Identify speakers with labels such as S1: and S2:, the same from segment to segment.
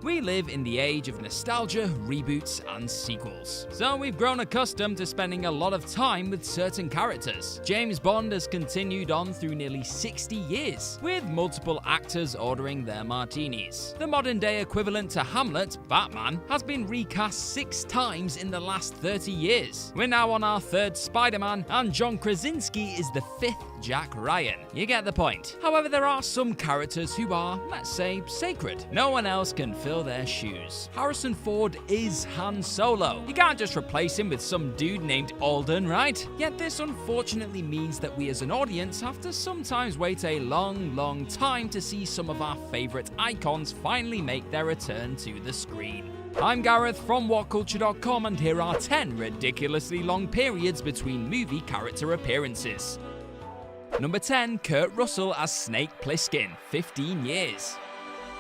S1: We live in the age of nostalgia, reboots, and sequels. So we've grown accustomed to spending a lot of time with certain characters. James Bond has continued on through nearly 60 years, with multiple actors ordering their martinis. The modern-day equivalent to Hamlet, Batman, has been recast 6 times in the last 30 years. We're now on our 3rd Spider-Man, and John Krasinski is the 5th Jack Ryan. You get the point. However, there are some characters who are, let's say, sacred. No one else can fill their shoes. Harrison Ford is Han Solo. You can't just replace him with some dude named Alden, right? Yet this unfortunately means that we as an audience have to sometimes wait a long time to see some of our favorite icons finally make their return to the screen. I'm Gareth from Whatculture.com, and here are 10 ridiculously long periods between movie character appearances. Number 10. Kurt Russell as Snake Plissken, 15 years.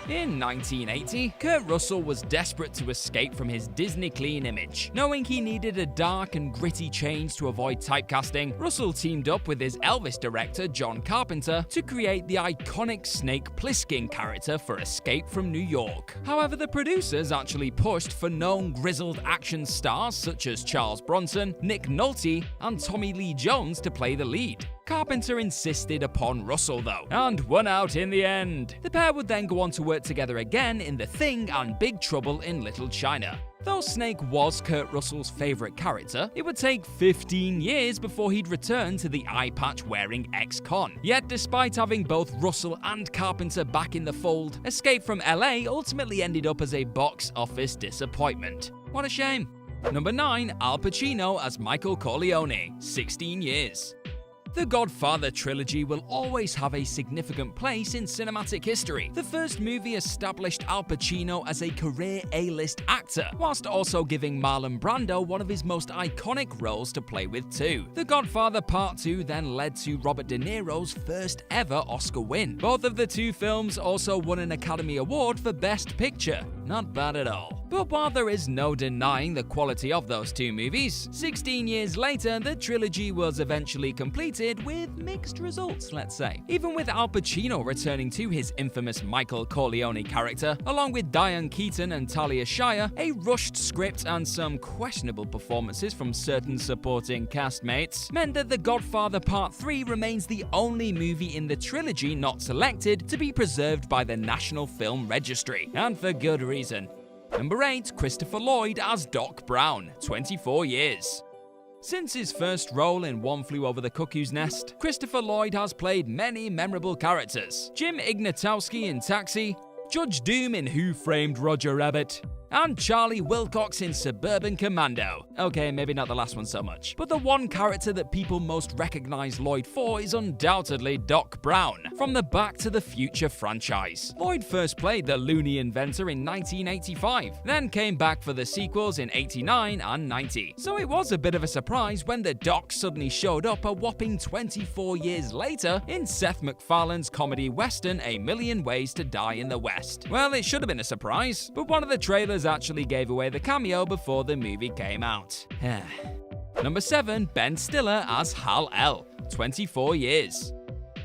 S1: In 1980, Kurt Russell was desperate to escape from his Disney clean image. Knowing he needed a dark and gritty change to avoid typecasting, Russell teamed up with his Elvis director John Carpenter to create the iconic Snake Plissken character for Escape from New York. However, the producers actually pushed for known grizzled action stars such as Charles Bronson, Nick Nolte, and Tommy Lee Jones to play the lead. Carpenter insisted upon Russell though, and won out in the end. The pair would then go on to work together again in The Thing and Big Trouble in Little China. Though Snake was Kurt Russell's favourite character, it would take 15 years before he'd return to the eye patch wearing ex-con. Yet despite having both Russell and Carpenter back in the fold, Escape from LA ultimately ended up as a box office disappointment. What a shame. Number 9. Al Pacino as Michael Corleone, 16 years. The Godfather trilogy will always have a significant place in cinematic history. The first movie established Al Pacino as a career A-list actor, whilst also giving Marlon Brando one of his most iconic roles to play with too. The Godfather Part 2 then led to Robert De Niro's first ever Oscar win. Both of the two films also won an Academy Award for Best Picture. Not bad at all. But while there is no denying the quality of those two movies, 16 years later, the trilogy was eventually completed with mixed results, let's say. Even with Al Pacino returning to his infamous Michael Corleone character, along with Diane Keaton and Talia Shire, a rushed script and some questionable performances from certain supporting castmates meant that The Godfather Part 3 remains the only movie in the trilogy not selected to be preserved by the National Film Registry, and for good reason. Number 8. Christopher Lloyd as Doc Brown, 24 years. Since his first role in One Flew Over the Cuckoo's Nest, Christopher Lloyd has played many memorable characters. Jim Ignatowski in Taxi, Judge Doom in Who Framed Roger Rabbit, and Charlie Wilcox in Suburban Commando. Okay, maybe not the last one so much. But the one character that people most recognize Lloyd for is undoubtedly Doc Brown, from the Back to the Future franchise. Lloyd first played the loony inventor in 1985, then came back for the sequels in 89 and 90. So it was a bit of a surprise when the Doc suddenly showed up a whopping 24 years later in Seth MacFarlane's comedy western A Million Ways to Die in the West. Well, it should have been a surprise, but one of the trailers actually gave away the cameo before the movie came out. Number 7. Ben Stiller as Hal L, 24 years.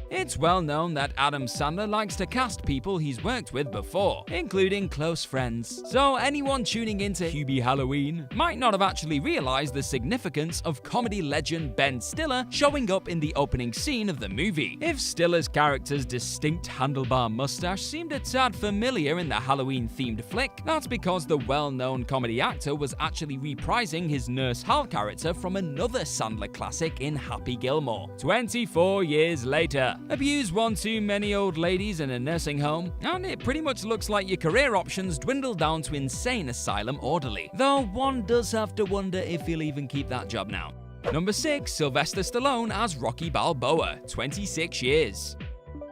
S1: It's well known that Adam Sandler likes to cast people he's worked with before, including close friends. So anyone tuning into Hubie Halloween might not have actually realized the significance of comedy legend Ben Stiller showing up in the opening scene of the movie. If Stiller's character's distinct handlebar mustache seemed a tad familiar in the Halloween-themed flick, that's because the well-known comedy actor was actually reprising his Nurse Hal character from another Sandler classic in Happy Gilmore. 24 years later. Abuse one too many old ladies in a nursing home, and it pretty much looks like your career options dwindle down to insane asylum orderly. Though one does have to wonder if he'll even keep that job now. Number 6. Sylvester Stallone as Rocky Balboa, 26 years.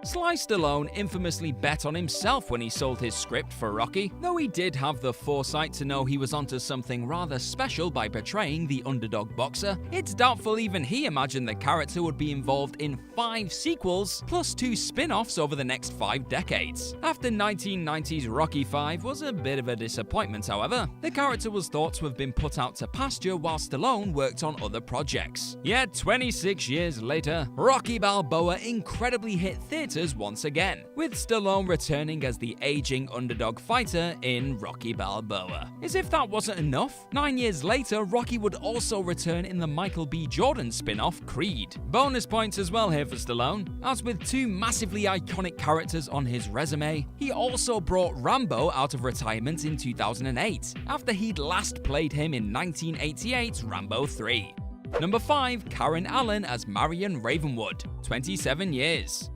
S1: Sly Stallone infamously bet on himself when he sold his script for Rocky, though he did have the foresight to know he was onto something rather special by portraying the underdog boxer. It's doubtful even he imagined the character would be involved in 5 sequels, plus 2 spin-offs over the next 5 decades. After 1990's Rocky V was a bit of a disappointment, however, the character was thought to have been put out to pasture while Stallone worked on other projects. Yet 26 years later, Rocky Balboa incredibly hit theater characters once again, with Stallone returning as the aging underdog fighter in Rocky Balboa. As if that wasn't enough, 9 years later, Rocky would also return in the Michael B. Jordan spin-off Creed. Bonus points as well here for Stallone, as with two massively iconic characters on his resume, he also brought Rambo out of retirement in 2008, after he'd last played him in 1988's Rambo 3. Number 5. Karen Allen as Marion Ravenwood, 27 years.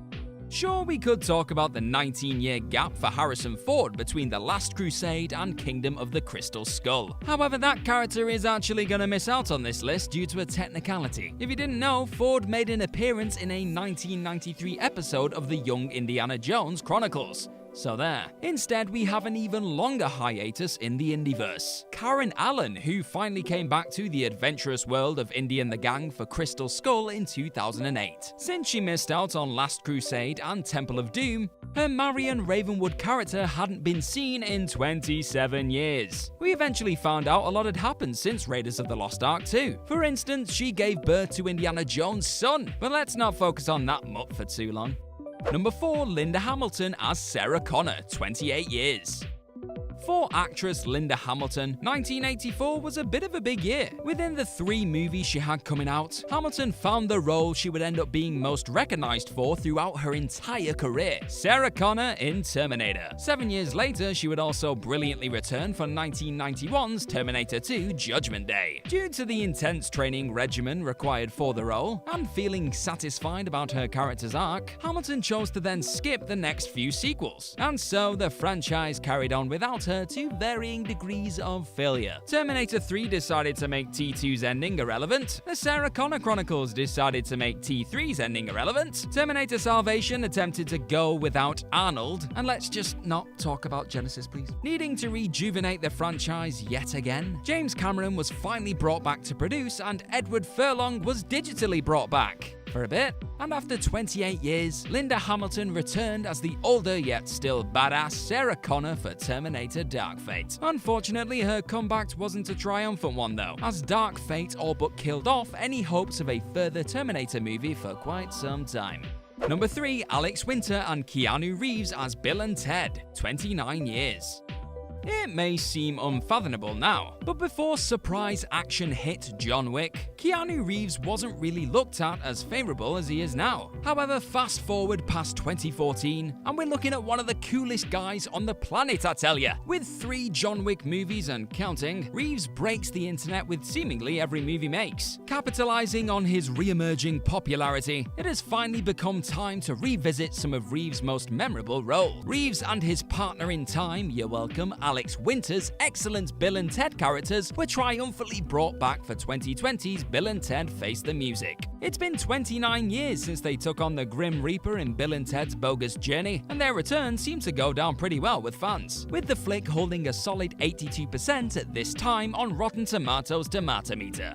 S1: Sure, we could talk about the 19-year gap for Harrison Ford between The Last Crusade and Kingdom of the Crystal Skull. However, that character is actually gonna miss out on this list due to a technicality. If you didn't know, Ford made an appearance in a 1993 episode of The Young Indiana Jones Chronicles. So there. Instead, we have an even longer hiatus in the Indieverse. Karen Allen, who finally came back to the adventurous world of Indy and the Gang for Crystal Skull in 2008. Since she missed out on Last Crusade and Temple of Doom, her Marion Ravenwood character hadn't been seen in 27 years. We eventually found out a lot had happened since Raiders of the Lost Ark 2. For instance, she gave birth to Indiana Jones' son, but let's not focus on that mutt for too long. Number 4. Linda Hamilton as Sarah Connor, 28 years. For actress Linda Hamilton, 1984 was a bit of a big year. Within the 3 movies she had coming out, Hamilton found the role she would end up being most recognized for throughout her entire career, Sarah Connor in Terminator. 7 years later, she would also brilliantly return for 1991's Terminator 2 Judgment Day. Due to the intense training regimen required for the role, and feeling satisfied about her character's arc, Hamilton chose to then skip the next few sequels, and so the franchise carried on without her to varying degrees of failure. Terminator 3 decided to make T2's ending irrelevant. The Sarah Connor Chronicles decided to make T3's ending irrelevant. Terminator Salvation attempted to go without Arnold, and let's just not talk about Genesis, please. Needing to rejuvenate the franchise yet again, James Cameron was finally brought back to produce, and Edward Furlong was digitally brought back. For a bit, and after 28 years, Linda Hamilton returned as the older yet still badass Sarah Connor for Terminator Dark Fate. Unfortunately, her comeback wasn't a triumphant one though, as Dark Fate all but killed off any hopes of a further Terminator movie for quite some time. Number 3. Alex Winter and Keanu Reeves as Bill and Ted, 29 years. It may seem unfathomable now, but before surprise action hit John Wick, Keanu Reeves wasn't really looked at as favourable as he is now. However, fast forward past 2014, and we're looking at one of the coolest guys on the planet, I tell ya. With 3 John Wick movies and counting, Reeves breaks the internet with seemingly every movie he makes. Capitalising on his re-emerging popularity, it has finally become time to revisit some of Reeves' most memorable roles. Reeves and his partner in time, you're welcome, Alex Winter's excellent Bill and Ted characters were triumphantly brought back for 2020's Bill and Ted Face the Music. It's been 29 years since they took on the Grim Reaper in Bill and Ted's Bogus Journey, and their return seems to go down pretty well with fans, with the flick holding a solid 82% at this time on Rotten Tomatoes tomato meter.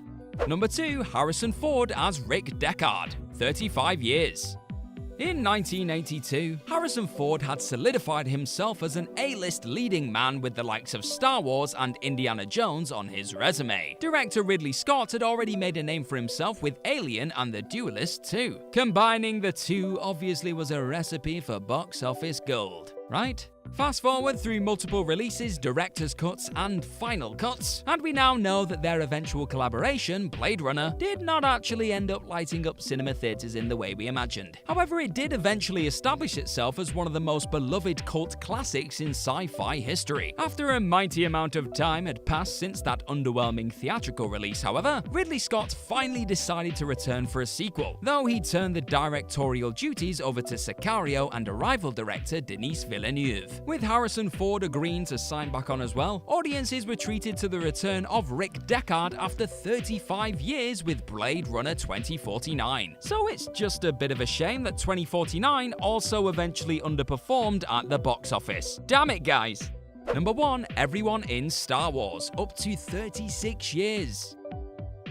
S1: Number 2. Harrison Ford as Rick Deckard, 35 years. In 1982, Harrison Ford had solidified himself as an A-list leading man with the likes of Star Wars and Indiana Jones on his resume. Director Ridley Scott had already made a name for himself with Alien and The Duelist too. Combining the two obviously was a recipe for box office gold, right? Fast forward through multiple releases, director's cuts, and final cuts, and we now know that their eventual collaboration, Blade Runner, did not actually end up lighting up cinema theaters in the way we imagined. However, it did eventually establish itself as one of the most beloved cult classics in sci-fi history. After a mighty amount of time had passed since that underwhelming theatrical release, however, Ridley Scott finally decided to return for a sequel, though he turned the directorial duties over to Sicario and Arrival director Denis Villeneuve. With Harrison Ford agreeing to sign back on as well, audiences were treated to the return of Rick Deckard after 35 years with Blade Runner 2049. So it's just a bit of a shame that 2049 also eventually underperformed at the box office. Damn it, guys! Number 1. Everyone in Star Wars, up to 36 years.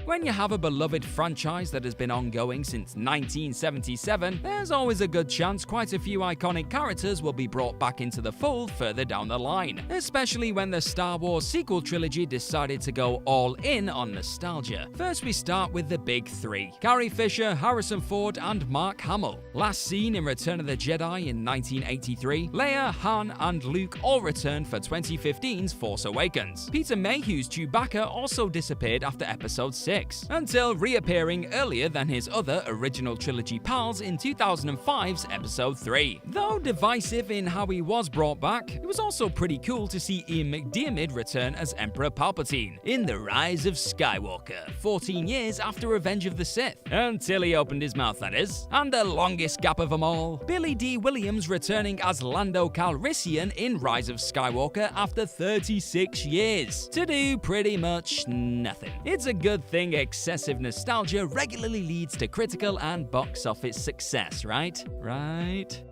S1: When you have a beloved franchise that has been ongoing since 1977, there's always a good chance quite a few iconic characters will be brought back into the fold further down the line, especially when the Star Wars sequel trilogy decided to go all in on nostalgia. First, we start with the big three: Carrie Fisher, Harrison Ford, and Mark Hamill. Last seen in Return of the Jedi in 1983, Leia, Han, and Luke all returned for 2015's Force Awakens. Peter Mayhew's Chewbacca also disappeared after Episode 6, until reappearing earlier than his other original trilogy pals in 2005's Episode 3. Though divisive in how he was brought back, it was also pretty cool to see Ian McDiarmid return as Emperor Palpatine in The Rise of Skywalker, 14 years after Revenge of the Sith. Until he opened his mouth, that is. And the longest gap of them all, Billy D. Williams returning as Lando Calrissian in Rise of Skywalker after 36 years, to do pretty much nothing. It's a good thing excessive nostalgia regularly leads to critical and box office success, right? Right?